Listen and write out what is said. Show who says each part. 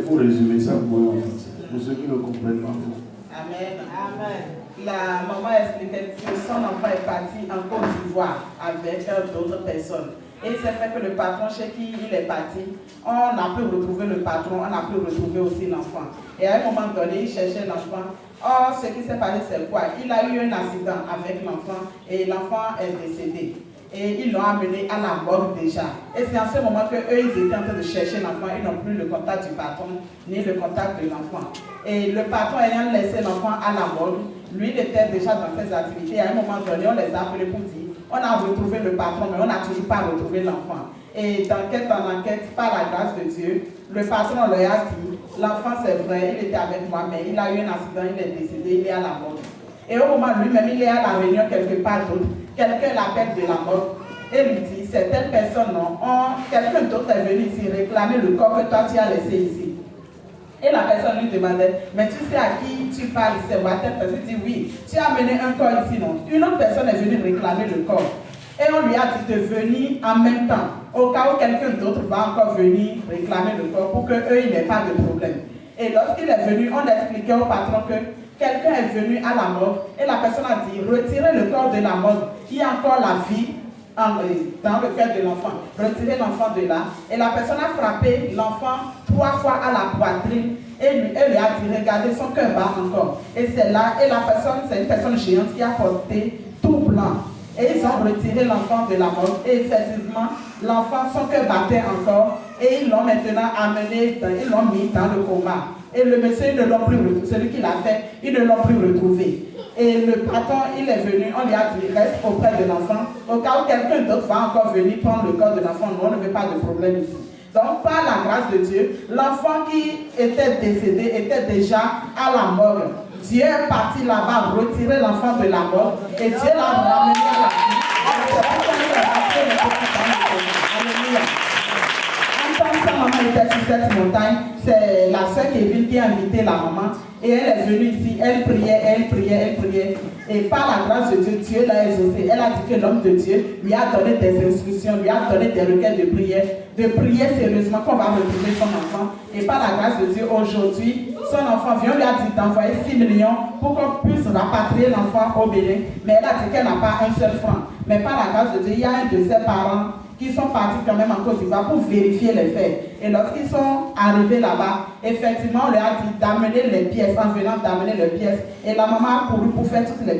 Speaker 1: il faut résumer ça pour eux en français, pour ceux qui ne comprennent pas.
Speaker 2: Amen. Amen. La maman expliquait que son enfant est parti en Côte d'Ivoire avec d'autres personnes. Et c'est fait que le patron chez qui il est parti, on a pu retrouver le patron, on a pu retrouver aussi l'enfant. Et à un moment donné, il cherchait l'enfant. Or, ce qui s'est passé, c'est quoi? Il a eu un accident avec l'enfant et l'enfant est décédé. Et ils l'ont amené à la morgue déjà. Et c'est en ce moment qu'eux, ils étaient en train de chercher l'enfant. Ils n'ont plus le contact du patron, ni le contact de l'enfant. Et le patron ayant laissé l'enfant à la morgue, lui, il était déjà dans ses activités. À un moment donné, on les a appelés pour dire, on a retrouvé le patron, mais on n'a toujours pas retrouvé l'enfant. Et d'enquête en enquête, par la grâce de Dieu, le patron leur a dit, l'enfant c'est vrai, il était avec moi, mais il a eu un accident, il est décédé, il est à la morgue. Et au moment lui-même, il est à la réunion quelque part d'autre. Quelqu'un l'appelle de la mort et lui dit, certaines personnes, quelqu'un d'autre est venu ici réclamer le corps que toi tu as laissé ici. Et la personne lui demandait, mais tu sais à qui tu parles, c'est moi, telle personne dit oui, tu as amené un corps ici, non? Une autre personne est venue réclamer le corps. Et on lui a dit de venir en même temps, au cas où quelqu'un d'autre va encore venir réclamer le corps pour qu'eux, ils n'aient pas de problème. Et lorsqu'il est venu, on expliquait au patron que quelqu'un est venu à la mort et la personne a dit, retirez le corps de la mort, qui a encore la vie dans le cœur de l'enfant. Retirez l'enfant de là. Et la personne a frappé l'enfant 3 fois à la poitrine et lui a dit, regardez, son cœur bat encore. Et c'est là, et la personne, c'est une personne géante qui a porté tout blanc. Et ils ont retiré l'enfant de la mort. Et effectivement, l'enfant, son cœur battait encore. Et ils l'ont maintenant amené, ils l'ont mis dans le coma. Et le monsieur, ils ne l'ont plus retrouvé. Celui qui l'a fait, ils ne l'ont plus retrouvé. Et le patron, il est venu, on lui a dit, reste auprès de l'enfant. Au cas où quelqu'un d'autre va encore venir prendre le corps de l'enfant, nous, on ne veut pas de problème ici. Donc, par la grâce de Dieu, l'enfant qui était décédé était déjà à la mort. Dieu est parti là-bas, retirer l'enfant de la mort, et Dieu l'a ramené à la vie. Alléluia. En tant que sa maman était sur cette montagne, c'est la sœur Kevin qui a invité la maman. Et elle est venue ici, elle priait. Et par la grâce de Dieu, Dieu l'a exaucé. Elle a dit que l'homme de Dieu lui a donné des instructions, lui a donné des requêtes de prier sérieusement qu'on va retrouver son enfant. Et par la grâce de Dieu, aujourd'hui, son enfant vient, on lui a dit d'envoyer 6 millions pour qu'on puisse rapatrier l'enfant au Bénin. Mais elle a dit qu'elle n'a pas un seul franc. Mais par la grâce de Dieu, il y a un de ses parents qui sont partis quand même en Côte d'Ivoire pour vérifier les faits. Et lorsqu'ils sont arrivés là-bas, effectivement, on leur a dit d'amener les pièces, en venant d'amener les pièces. Et la maman a couru pour faire toutes les pièces.